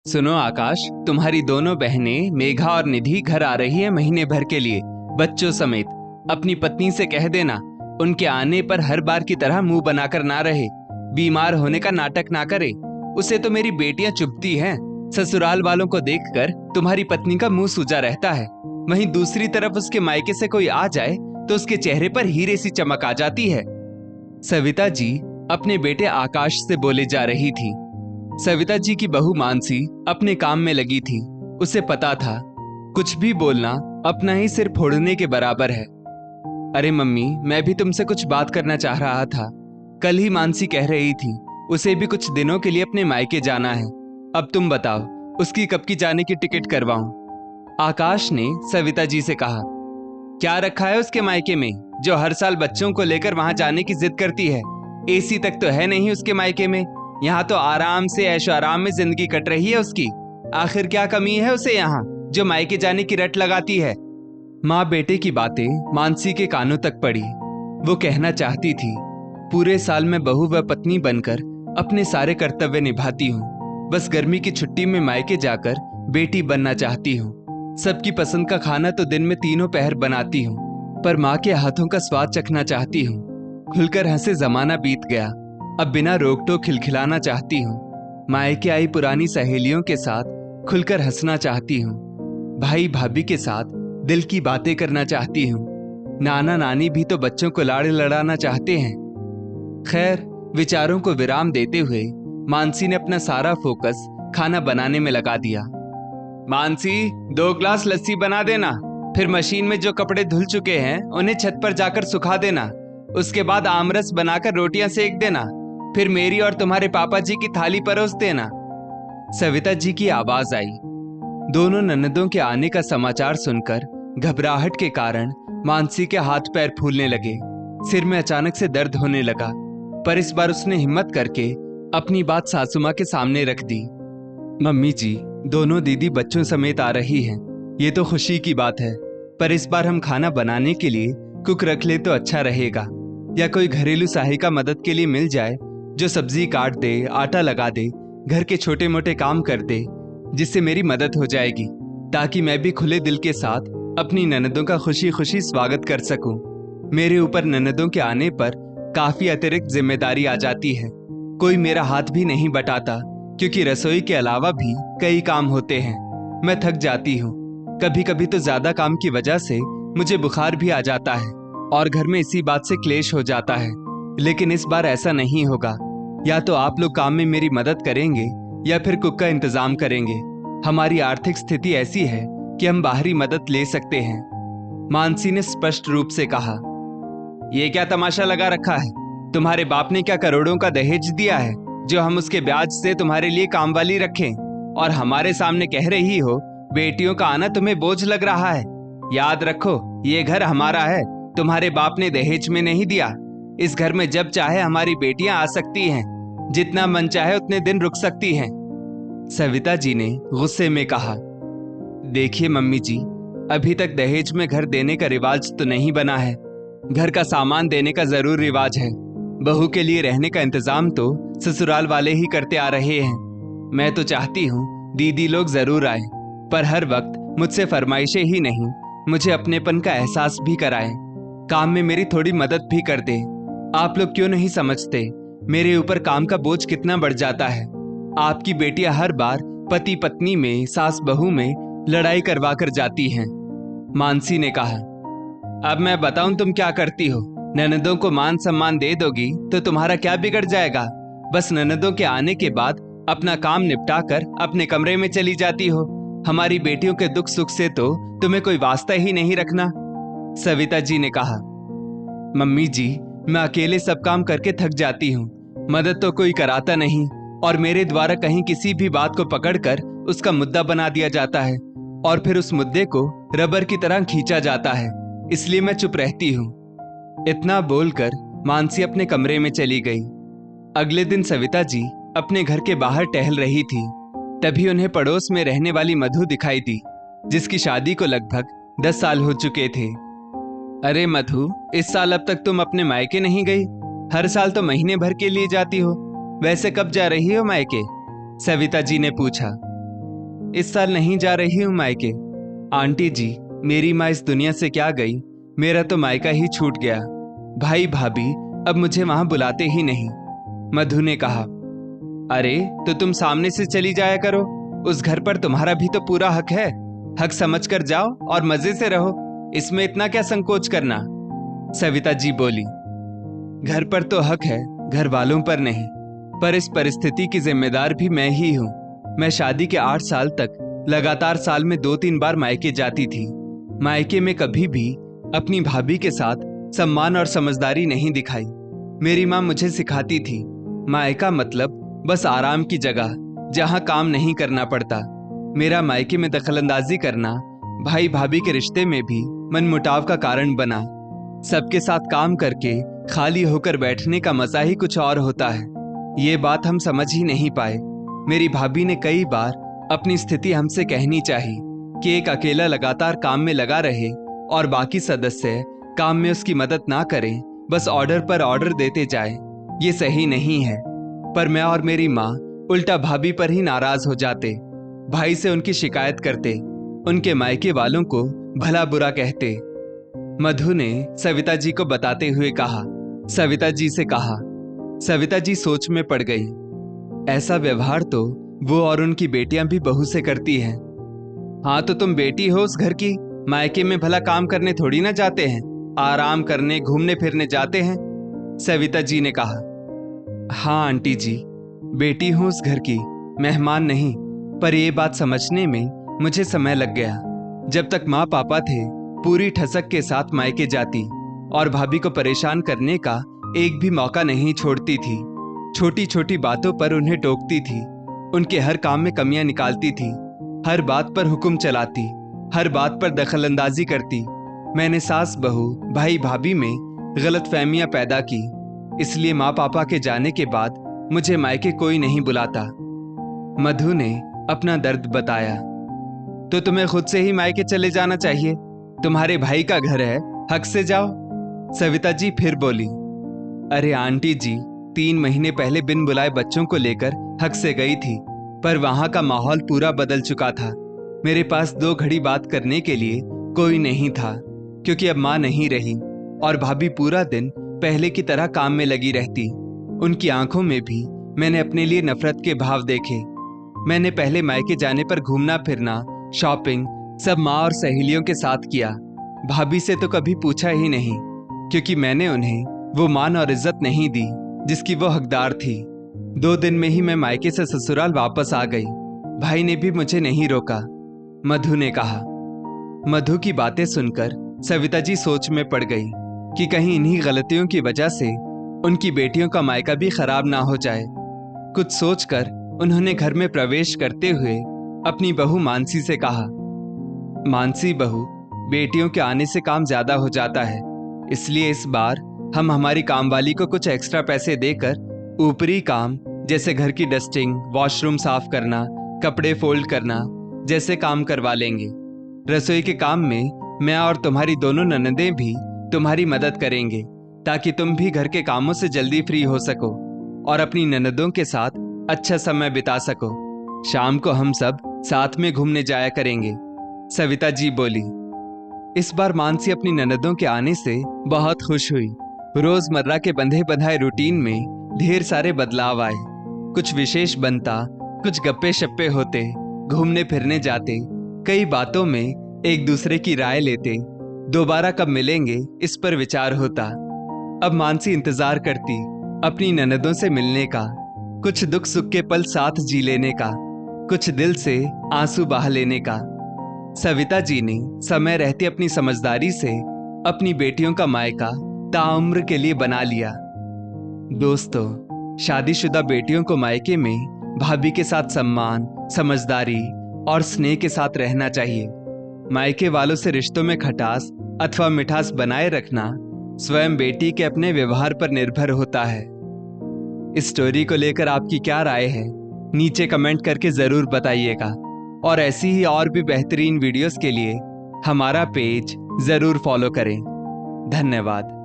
सुनो आकाश, तुम्हारी दोनों बहनें मेघा और निधि घर आ रही है महीने भर के लिए, बच्चों समेत। अपनी पत्नी से कह देना उनके आने पर हर बार की तरह मुंह बनाकर ना रहे, बीमार होने का नाटक ना करे। उसे तो मेरी बेटियां चुभती हैं। ससुराल वालों को देखकर तुम्हारी पत्नी का मुंह सूजा रहता है, वहीं दूसरी तरफ उसके मायके से कोई आ जाए तो उसके चेहरे पर हीरे सी चमक आ जाती है। सविता जी अपने बेटे आकाश से बोले जा रही थी। सविता जी की बहू मानसी अपने काम में लगी थी। उसे पता था कुछ भी बोलना अपना ही सिर फोड़ने के बराबर है। अरे मम्मी, मैं भी तुमसे कुछ बात करना चाह रहा था। कल ही मानसी कह रही थी उसे भी कुछ दिनों के लिए अपने मायके जाना है। अब तुम बताओ उसकी कब की जाने की टिकट करवाऊं? आकाश ने सविता जी से कहा। क्या रखा है उसके मायके में जो हर साल बच्चों को लेकर वहां जाने की जिद करती है? एसी तक तो है नहीं उसके मायके में। यहाँ तो आराम से ऐशो आराम में जिंदगी कट रही है उसकी। आखिर क्या कमी है उसे यहाँ जो मायके जाने की रट लगाती है? माँ बेटे की बातें मानसी के कानों तक पड़ी। वो कहना चाहती थी, पूरे साल में बहू व पत्नी बनकर अपने सारे कर्तव्य निभाती हूँ, बस गर्मी की छुट्टी में मायके जाकर बेटी बनना चाहती हूँ। सबकी पसंद का खाना तो दिन में तीनों पहर बनाती हूँ, पर माँ के हाथों का स्वाद चखना चाहती हूँ। खुलकर हंसे जमाना बीत गया, अब बिना रोक टोक खिलखिलाना चाहती हूँ। मायके आई पुरानी सहेलियों के साथ खुलकर हंसना चाहती हूँ। भाई भाभी के साथ दिल की बातें करना चाहती हूँ। नाना नानी भी तो बच्चों को लाड़ लड़ाना चाहते हैं। खैर, विचारों को विराम देते हुए मानसी ने अपना सारा फोकस खाना बनाने में लगा दिया। मानसी, 2 ग्लास लस्सी बना देना, फिर मशीन में जो कपड़े धुल चुके हैं उन्हें छत पर जाकर सुखा देना। उसके बाद आमरस बनाकर रोटियां सेक देना, फिर मेरी और तुम्हारे पापा जी की थाली परोस देना। सविता जी की आवाज आई। दोनों ननदों के आने का समाचार सुनकर घबराहट के कारण मानसी के हाथ पैर फूलने लगे। सिर में अचानक से दर्द होने लगा, पर इस बार उसने हिम्मत करके अपनी बात सासू मां के सामने रख दी। मम्मी जी, दोनों दीदी बच्चों समेत आ रही हैं। ये तो खुशी की बात है, पर इस बार हम खाना बनाने के लिए कुक रख ले तो अच्छा रहेगा, या कोई घरेलू सहायिका मदद के लिए मिल जाए जो सब्जी काट दे, आटा लगा दे, घर के छोटे मोटे काम कर दे, जिससे मेरी मदद हो जाएगी, ताकि मैं भी खुले दिल के साथ अपनी ननदों का खुशी खुशी स्वागत कर सकूं। मेरे ऊपर ननदों के आने पर काफी अतिरिक्त जिम्मेदारी आ जाती है। कोई मेरा हाथ भी नहीं बटाता, क्योंकि रसोई के अलावा भी कई काम होते हैं। मैं थक जाती हूँ। कभी कभी तो ज्यादा काम की वजह से मुझे बुखार भी आ जाता है और घर में इसी बात से क्लेश हो जाता है। लेकिन इस बार ऐसा नहीं होगा। या तो आप लोग काम में मेरी मदद करेंगे या फिर कुक का इंतजाम करेंगे। हमारी आर्थिक स्थिति ऐसी है कि हम बाहरी मदद ले सकते हैं, मानसी ने स्पष्ट रूप से कहा। ये क्या तमाशा लगा रखा है? तुम्हारे बाप ने क्या करोड़ों का दहेज दिया है जो हम उसके ब्याज से तुम्हारे लिए काम वाली रखें? और हमारे सामने कह रही हो बेटियों का आना तुम्हें बोझ लग रहा है? याद रखो, ये घर हमारा है, तुम्हारे बाप ने दहेज में नहीं दिया। इस घर में जब चाहे हमारी बेटियां आ सकती हैं, जितना मन चाहे उतने दिन रुक सकती हैं। सविता जी ने गुस्से में कहा। देखिए मम्मी जी, अभी तक दहेज में घर देने का रिवाज तो नहीं बना है। घर का सामान देने का जरूर रिवाज है। बहू के लिए रहने का इंतजाम तो ससुराल वाले ही करते आ रहे हैं। मैं तो चाहती हूँ दीदी लोग जरूर आए, पर हर वक्त मुझसे फरमाइशें ही नहीं, मुझे अपनेपन का एहसास भी कराएं। काम में मेरी थोड़ी मदद भी कर दे। आप लोग क्यों नहीं समझते मेरे ऊपर काम का बोझ कितना बढ़ जाता है? आपकी बेटियां हर बार पति पत्नी में, सास बहू में लड़ाई करवा कर जाती हैं। मानसी ने कहा। अब मैं बताऊं तुम क्या करती हो? ननदों को मान सम्मान दे दोगी तो तुम्हारा क्या बिगड़ जाएगा? बस ननदों के आने के बाद अपना काम निपटा कर अपने कमरे में चली जाती हो। हमारी बेटियों के दुख सुख से तो तुम्हें कोई वास्ता ही नहीं रखना। सविता जी ने कहा। मम्मी जी, मैं अकेले सब काम करके थक जाती हूँ, मदद तो कोई कराता नहीं, और मेरे द्वारा कहीं किसी भी बात को पकड़कर उसका मुद्दा बना दिया जाता है और फिर उस मुद्दे को रबर की तरह खींचा जाता है, इसलिए मैं चुप रहती हूँ। इतना बोलकर मानसी अपने कमरे में चली गई। अगले दिन सविता जी अपने घर के बाहर टहल रही थी, तभी उन्हें पड़ोस में रहने वाली मधु दिखाई दी, जिसकी शादी को लगभग 10 साल हो चुके थे। अरे मधु, इस साल अब तक तुम अपने मायके नहीं गई? हर साल तो महीने भर के लिए जाती हो, वैसे कब जा रही हो मायके? सविता जी ने पूछा। इस साल नहीं जा रही हूँ मायके। आंटी जी, मेरी माँ इस दुनिया से क्या गई, मेरा तो मायका ही छूट गया। भाई भाभी अब मुझे वहां बुलाते ही नहीं। मधु ने कहा, अरे तो तुम सामने से चली जाया करो, उस घर पर तुम्हारा भी तो पूरा हक है। हक समझ कर जाओ और मजे से रहो, इसमें इतना क्या संकोच करना। सविता जी बोली, घर पर तो हक है, घर वालों पर नहीं, पर इस परिस्थिति की जिम्मेदार भी मैं ही हूँ। मैं शादी के 8 साल तक लगातार साल में 2-3 बार मायके जाती थी। मायके में कभी भी अपनी भाभी के साथ सम्मान और समझदारी नहीं दिखाई। मेरी माँ मुझे सिखाती थी, मायका मतलब बस आराम की जगह जहाँ काम नहीं करना पड़ता। मेरा मायके में दखलंदाजी करना भाई भाभी के रिश्ते में भी मनमुटाव का कारण बना। सबके साथ काम करके खाली होकर बैठने का मजा ही कुछ और होता है। ये बात हम समझ ही नहीं पाए। मेरी भाभी ने कई बार अपनी स्थिति हमसे कहनी चाहिए कि एक अकेला लगातार काम में लगा रहे और बाकी सदस्य काम में उसकी मदद ना करें, बस ऑर्डर पर ऑर्डर देते जाए। ये सही नहीं है। पर मैं और मेरी माँ उल्टा भाभी पर ही नाराज हो जाते, भाई से उनकी शिकायत करते, उनके मायके वालों को भला बुरा कहते। मधु ने सविता जी को बताते हुए कहा। सविता जी से कहा। सविता जी सोच में पड़ गई। ऐसा व्यवहार तो वो और उनकी बेटियां भी बहू से करती हैं। हाँ तो तुम बेटी हो उस घर की, मायके में भला काम करने थोड़ी ना जाते हैं, आराम करने घूमने फिरने जाते हैं। सविता जी ने कहा। हाँ आंटी जी, बेटी हूं उस घर की, मेहमान नहीं। पर ये बात समझने में मुझे समय लग गया। जब तक माँ पापा थे पूरी ठसक के साथ मायके जाती और भाभी को परेशान करने का एक भी मौका नहीं छोड़ती थी। छोटी छोटी बातों पर उन्हें टोकती थी, उनके हर काम में कमियां निकालती थी, हर बात पर हुक्म चलाती, हर बात पर दखलंदाजी करती। मैंने सास बहू भाई भाभी में गलतफहमियां पैदा की, इसलिए माँ पापा के जाने के बाद मुझे मायके कोई नहीं बुलाता। मधु ने अपना दर्द बताया। तो तुम्हें खुद से ही मायके चले जाना चाहिए, तुम्हारे भाई का घर है, हक से जाओ। सविता जी फिर बोली। अरे आंटी जी, 3 महीने पहले बिन बुलाए बच्चों को लेकर हक से गई थी, पर वहां का माहौल पूरा बदल चुका था। मेरे पास 2 घड़ी बात करने के लिए कोई नहीं था, क्योंकि अब माँ नहीं रही और भाभी पूरा दिन पहले की तरह काम में लगी रहती। उनकी आंखों में भी मैंने अपने लिए नफरत के भाव देखे। मैंने पहले मायके जाने पर घूमना फिरना, शॉपिंग सब माँ और सहेलियों के साथ किया। भाभी से तो कभी पूछा ही नहीं, क्योंकि मैंने उन्हें वो मान और इज्जत नहीं दी जिसकी वो हकदार थी। 2 दिन में ही मैं मायके से ससुराल वापस आ गई। भाई ने भी मुझे नहीं रोका। मधु ने कहा। मधु की बातें सुनकर सविता जी सोच में पड़ गई कि कहीं इन्हीं गलतियों की वजह से उनकी बेटियों का मायका भी खराब ना हो जाए। कुछ सोचकर उन्होंने घर में प्रवेश करते हुए अपनी बहू मानसी से कहा, मानसी बहू, बेटियों के आने से काम ज्यादा हो जाता है, इसलिए इस बार हम हमारी कामवाली को कुछ एक्स्ट्रा पैसे देकर ऊपरी काम जैसे घर की डस्टिंग, वॉशरूम साफ करना, कपड़े फोल्ड करना जैसे काम करवा लेंगे। रसोई के काम में मैं और तुम्हारी दोनों ननदें भी तुम्हारी मदद करेंगे, ताकि तुम भी घर के कामों से जल्दी फ्री हो सको और अपनी ननदों के साथ अच्छा समय बिता सको। शाम को हम सब साथ में घूमने जाया करेंगे। सविता जी बोली। इस बार मानसी अपनी ननदों के आने से बहुत खुश हुई। रोजमर्रा के बंधे बंधाए रूटीन में ढेर सारे बदलाव आए। कुछ विशेष बनता, कुछ गप्पे शप्पे होते, घूमने फिरने जाते, कई बातों में एक दूसरे की राय लेते, दोबारा कब मिलेंगे इस पर विचार होता। अब मानसी इंतजार करती अपनी ननदों से मिलने का, कुछ दुख सुख के पल साथ जी लेने का, कुछ दिल से आंसू बहा लेने का। सविता जी ने समय रहते अपनी समझदारी से अपनी बेटियों का मायका ताउम्र के लिए बना लिया। दोस्तों, शादीशुदा बेटियों को मायके में भाभी के साथ सम्मान, समझदारी और स्नेह के साथ रहना चाहिए। मायके वालों से रिश्तों में खटास अथवा मिठास बनाए रखना स्वयं बेटी के अपने व्यवहार पर निर्भर होता है। इस स्टोरी को लेकर आपकी क्या राय है, नीचे कमेंट करके जरूर बताइएगा और ऐसी ही और भी बेहतरीन वीडियोस के लिए हमारा पेज जरूर फॉलो करें। धन्यवाद।